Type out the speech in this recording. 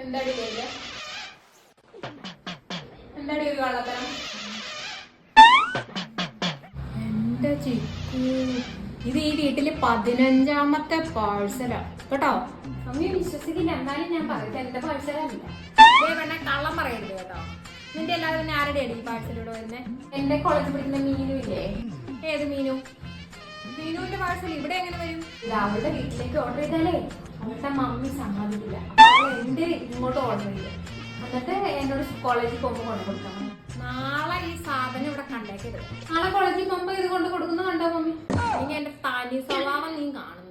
എന്താടി എന്താടി ഒരു കള്ളത്തരം? എന്റെ ചിക്കു, ഇത് ഈ വീട്ടില് 15ാമത്തെ പാഴ്സലാ കേട്ടോ. അമ്മയെ വിശ്വസിക്കില്ല, എന്നാലും ഞാൻ പറയും എന്റെ പാഴ്സലല്ല. വേണ്ട കള്ളം പറയരുത് കേട്ടോ. നിന്റെ എല്ലാവരും പിന്നെ ആരുടെയാണ് ഈ പാഴ്സലൂടെ വരുന്നത്? എന്റെ കോളേജിൽ പഠിക്കുന്ന മീനു ഇല്ലേ? ഏത് മീനു? മീനുവിന്റെ പാഴ്സൽ ഇവിടെ എങ്ങനെ വരും? ഇത് അവളുടെ വീട്ടിലേക്ക് ഓർഡർ ചെയ്താലേ അവളുടെ മമ്മി സമ്മതിക്കില്ല. അവൾ എന്റെ ഇങ്ങോട്ട് ഓർഡർ ചെയ്ത് എന്നിട്ട് എന്നോട് കോളേജിൽ പോകുമ്പോൾ കൊണ്ട് കൊടുക്കണം. നാളെ ഈ സാധനം ഇവിടെ കണ്ടേക്കരുത്. നാളെ കോളേജിൽ പോകുമ്പോ ഇത് കൊണ്ട് കൊടുക്കുന്ന കണ്ടോ മമ്മി? ഇനി എന്റെ തനി സ്വഭാവം നീ കാണും.